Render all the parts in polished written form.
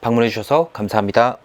방문해 주셔서 감사합니다.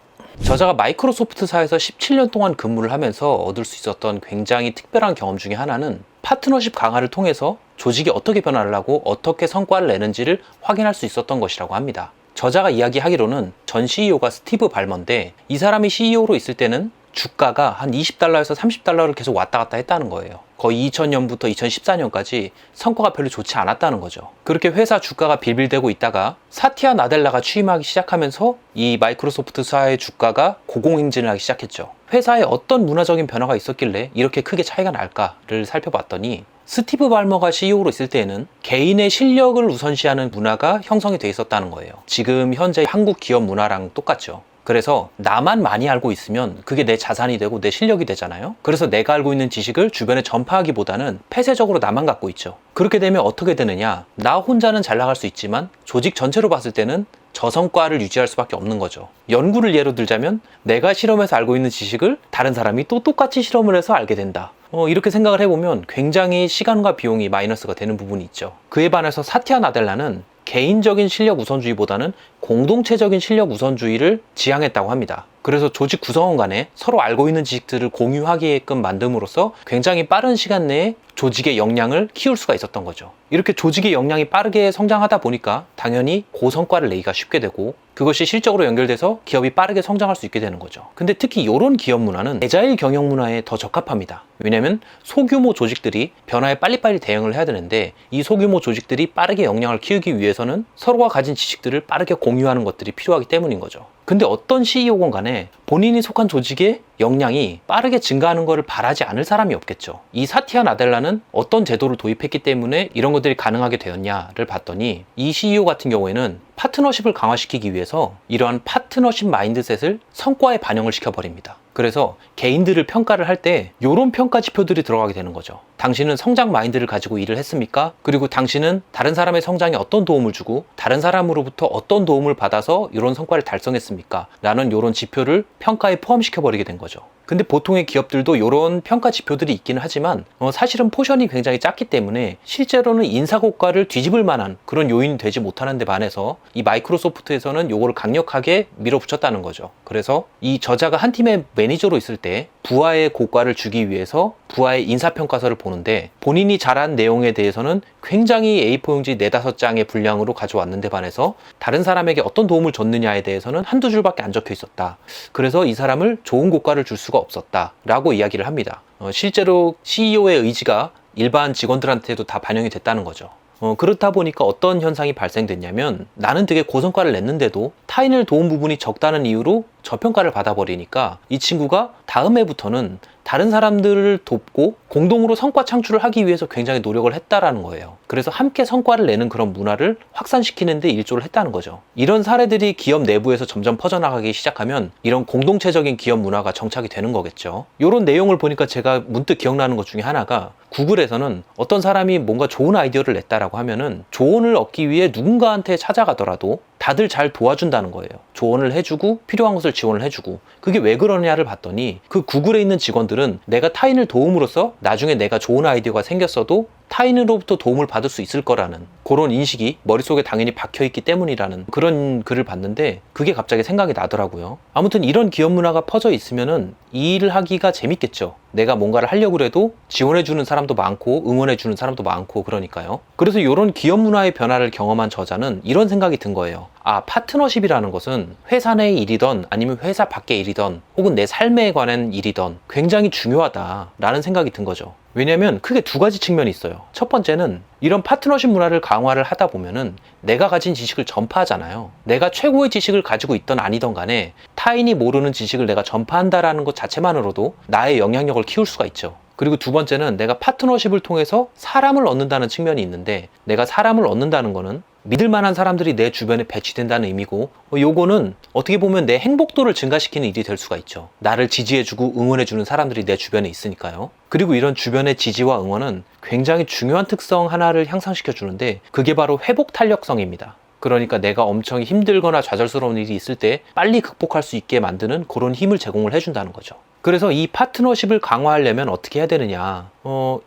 저자가 마이크로소프트사에서 17년 동안 근무를 하면서 얻을 수 있었던 굉장히 특별한 경험 중에 하나는 파트너십 강화를 통해서 조직이 어떻게 변화를 하고 어떻게 성과를 내는지를 확인할 수 있었던 것이라고 합니다. 저자가 이야기하기로는 전 CEO가 스티브 발머인데, 이 사람이 CEO로 있을 때는 주가가 한 20달러에서 30달러를 계속 왔다 갔다 했다는 거예요. 거의 2000년부터 2014년까지 성과가 별로 좋지 않았다는 거죠. 그렇게 회사 주가가 빌빌대고 있다가 사티아 나델라가 취임하기 시작하면서 이 마이크로소프트사의 주가가 고공행진을 하기 시작했죠. 회사에 어떤 문화적인 변화가 있었길래 이렇게 크게 차이가 날까를 살펴봤더니, 스티브 발머가 CEO로 있을 때에는 개인의 실력을 우선시하는 문화가 형성이 돼 있었다는 거예요. 지금 현재 한국 기업 문화랑 똑같죠. 그래서 나만 많이 알고 있으면 그게 내 자산이 되고 내 실력이 되잖아요. 그래서 내가 알고 있는 지식을 주변에 전파하기보다는 폐쇄적으로 나만 갖고 있죠. 그렇게 되면 어떻게 되느냐, 나 혼자는 잘 나갈 수 있지만 조직 전체로 봤을 때는 저성과를 유지할 수밖에 없는 거죠. 연구를 예로 들자면 내가 실험해서 알고 있는 지식을 다른 사람이 또 똑같이 실험을 해서 알게 된다. 이렇게 생각을 해보면 굉장히 시간과 비용이 마이너스가 되는 부분이 있죠. 그에 반해서 사티아 나델라는 개인적인 실력 우선주의보다는 공동체적인 실력 우선주의를 지향했다고 합니다. 그래서 조직 구성원 간에 서로 알고 있는 지식들을 공유하게끔 만듦으로써 굉장히 빠른 시간 내에 조직의 역량을 키울 수가 있었던 거죠. 이렇게 조직의 역량이 빠르게 성장하다 보니까 당연히 고성과를 내기가 쉽게 되고, 그것이 실적으로 연결돼서 기업이 빠르게 성장할 수 있게 되는 거죠. 근데 특히 이런 기업 문화는 애자일 경영 문화에 더 적합합니다. 왜냐면 소규모 조직들이 변화에 빨리빨리 대응을 해야 되는데, 이 소규모 조직들이 빠르게 역량을 키우기 위해서는 서로가 가진 지식들을 빠르게 공유하는 것들이 필요하기 때문인 거죠. 근데 어떤 CEO건 간에 본인이 속한 조직의 역량이 빠르게 증가하는 것을 바라지 않을 사람이 없겠죠. 이 사티아 나델라는 어떤 제도를 도입했기 때문에 이런 것들이 가능하게 되었냐를 봤더니, 이 CEO 같은 경우에는 파트너십을 강화시키기 위해서 이러한 파트너십 마인드셋을 성과에 반영을 시켜버립니다. 그래서 개인들을 평가를 할 때 이런 평가 지표들이 들어가게 되는 거죠. 당신은 성장 마인드를 가지고 일을 했습니까? 그리고 당신은 다른 사람의 성장에 어떤 도움을 주고 다른 사람으로부터 어떤 도움을 받아서 이런 성과를 달성했습니까? 라는 이런 지표를 평가에 포함시켜버리게 된 거죠. 근데 보통의 기업들도 이런 평가 지표들이 있기는 하지만 사실은 포션이 굉장히 작기 때문에 실제로는 인사고과를 뒤집을 만한 그런 요인이 되지 못하는 데 반해서 이 마이크로소프트에서는 요거를 강력하게 밀어붙였다는 거죠. 그래서 이 저자가 한 팀의 매니저로 있을 때 부하의 고과를 주기 위해서 부하의 인사평가서를 보는데, 본인이 잘한 내용에 대해서는 굉장히 A4용지 4-5장의 분량으로 가져왔는데 반해서 다른 사람에게 어떤 도움을 줬느냐에 대해서는 한두 줄밖에 안 적혀 있었다. 그래서 이 사람을 좋은 고과를 줄 수가 없었다 라고 이야기를 합니다. 실제로 CEO의 의지가 일반 직원들한테도 다 반영이 됐다는 거죠. 그렇다 보니까 어떤 현상이 발생됐냐면, 나는 되게 고성과를 냈는데도 타인을 도운 부분이 적다는 이유로 저평가를 받아버리니까 이 친구가 다음 해부터는 다른 사람들을 돕고 공동으로 성과 창출을 하기 위해서 굉장히 노력을 했다라는 거예요. 그래서 함께 성과를 내는 그런 문화를 확산시키는 데 일조를 했다는 거죠. 이런 사례들이 기업 내부에서 점점 퍼져나가기 시작하면 이런 공동체적인 기업 문화가 정착이 되는 거겠죠. 이런 내용을 보니까 제가 문득 기억나는 것 중에 하나가, 구글에서는 어떤 사람이 뭔가 좋은 아이디어를 냈다라고 하면은 조언을 얻기 위해 누군가한테 찾아가더라도 다들 잘 도와준다는 거예요. 조언을 해주고 필요한 것을 지원을 해주고. 그게 왜 그러냐를 봤더니, 그 구글에 있는 직원들은 내가 타인을 도움으로써 나중에 내가 좋은 아이디어가 생겼어도 타인으로부터 도움을 받을 수 있을 거라는 그런 인식이 머릿속에 당연히 박혀있기 때문이라는 그런 글을 봤는데, 그게 갑자기 생각이 나더라고요. 아무튼 이런 기업 문화가 퍼져 있으면은 이 일을 하기가 재밌겠죠. 내가 뭔가를 하려고 해도 지원해주는 사람도 많고 응원해주는 사람도 많고 그러니까요. 그래서 이런 기업 문화의 변화를 경험한 저자는 이런 생각이 든 거예요. 파트너십이라는 것은 회사 내의 일이던 아니면 회사 밖의 일이던 혹은 내 삶에 관한 일이던 굉장히 중요하다라는 생각이 든 거죠. 왜냐면 크게 두 가지 측면이 있어요. 첫 번째는 이런 파트너십 문화를 강화를 하다 보면은 내가 가진 지식을 전파하잖아요. 내가 최고의 지식을 가지고 있던 아니던 간에 타인이 모르는 지식을 내가 전파한다라는 것 자체만으로도 나의 영향력을 키울 수가 있죠. 그리고 두 번째는 내가 파트너십을 통해서 사람을 얻는다는 측면이 있는데, 내가 사람을 얻는다는 거는 믿을 만한 사람들이 내 주변에 배치된다는 의미고, 요거는 어떻게 보면 내 행복도를 증가시키는 일이 될 수가 있죠. 나를 지지해주고 응원해주는 사람들이 내 주변에 있으니까요. 그리고 이런 주변의 지지와 응원은 굉장히 중요한 특성 하나를 향상시켜 주는데, 그게 바로 회복 탄력성입니다. 그러니까 내가 엄청 힘들거나 좌절스러운 일이 있을 때 빨리 극복할 수 있게 만드는 그런 힘을 제공을 해준다는 거죠. 그래서 이 파트너십을 강화하려면 어떻게 해야 되느냐.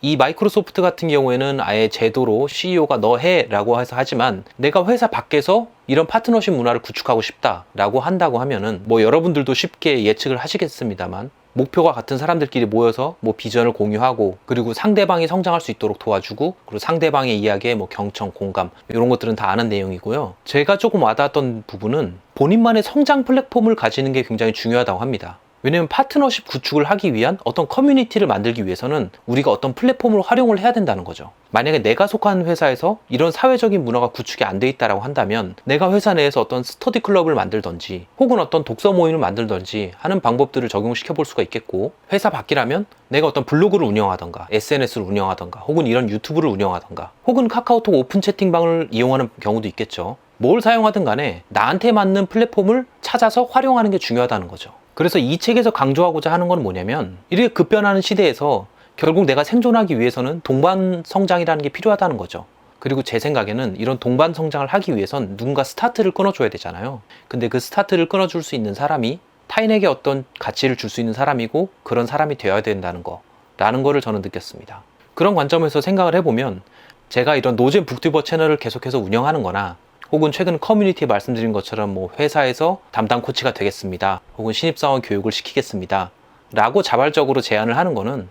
이 마이크로소프트 같은 경우에는 아예 제도로 CEO가 너 해라고 해서 하지만, 내가 회사 밖에서 이런 파트너십 문화를 구축하고 싶다라고 한다고 하면은 뭐 여러분들도 쉽게 예측을 하시겠습니다만, 목표가 같은 사람들끼리 모여서 뭐 비전을 공유하고, 그리고 상대방이 성장할 수 있도록 도와주고, 그리고 상대방의 이야기에 뭐 경청, 공감, 이런 것들은 다 아는 내용이고요. 제가 조금 와닿았던 부분은 본인만의 성장 플랫폼을 가지는 게 굉장히 중요하다고 합니다. 왜냐면 파트너십 구축을 하기 위한 어떤 커뮤니티를 만들기 위해서는 우리가 어떤 플랫폼을 활용을 해야 된다는 거죠. 만약에 내가 속한 회사에서 이런 사회적인 문화가 구축이 안 돼 있다고 한다면, 내가 회사 내에서 어떤 스터디 클럽을 만들던지 혹은 어떤 독서 모임을 만들던지 하는 방법들을 적용시켜 볼 수가 있겠고, 회사 밖이라면 내가 어떤 블로그를 운영하던가 SNS를 운영하던가 혹은 이런 유튜브를 운영하던가 혹은 카카오톡 오픈 채팅방을 이용하는 경우도 있겠죠. 뭘 사용하든 간에 나한테 맞는 플랫폼을 찾아서 활용하는 게 중요하다는 거죠. 그래서 이 책에서 강조하고자 하는 건 뭐냐면, 이렇게 급변하는 시대에서 결국 내가 생존하기 위해서는 동반 성장이라는 게 필요하다는 거죠. 그리고 제 생각에는 이런 동반 성장을 하기 위해선 누군가 스타트를 끊어줘야 되잖아요. 근데 그 스타트를 끊어줄 수 있는 사람이 타인에게 어떤 가치를 줄 수 있는 사람이고, 그런 사람이 되어야 된다는 거라는 거를 저는 느꼈습니다. 그런 관점에서 생각을 해보면, 제가 이런 노잼 북튜버 채널을 계속해서 운영하는 거나, 혹은 최근 커뮤니티에 말씀드린 것처럼 뭐 회사에서 담당 코치가 되겠습니다, 혹은 신입사원 교육을 시키겠습니다 라고 자발적으로 제안을 하는 거는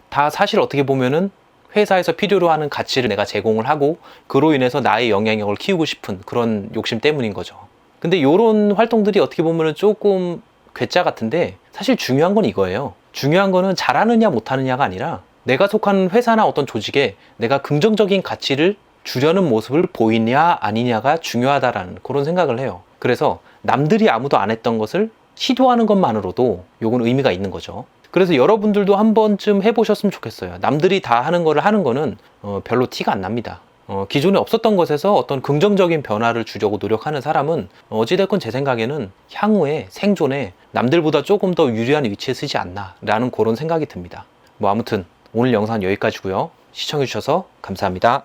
다 사실 어떻게 보면은 회사에서 필요로 하는 가치를 내가 제공을 하고, 그로 인해서 나의 영향력을 키우고 싶은 그런 욕심 때문인 거죠. 근데 이런 활동들이 어떻게 보면은 조금 괴짜 같은데, 사실 중요한 건 이거예요. 중요한 거는 잘하느냐 못하느냐가 아니라, 내가 속한 회사나 어떤 조직에 내가 긍정적인 가치를 주려는 모습을 보이냐 아니냐가 중요하다라는 그런 생각을 해요. 그래서 남들이 아무도 안 했던 것을 시도하는 것만으로도 요건 의미가 있는 거죠. 그래서 여러분들도 한 번쯤 해보셨으면 좋겠어요. 남들이 다 하는 거를 하는 거는 별로 티가 안 납니다. 기존에 없었던 것에서 어떤 긍정적인 변화를 주려고 노력하는 사람은 어찌됐건 제 생각에는 향후에 생존에 남들보다 조금 더 유리한 위치에 서지 않나 라는 그런 생각이 듭니다. 뭐 아무튼 오늘 영상은 여기까지고요. 시청해주셔서 감사합니다.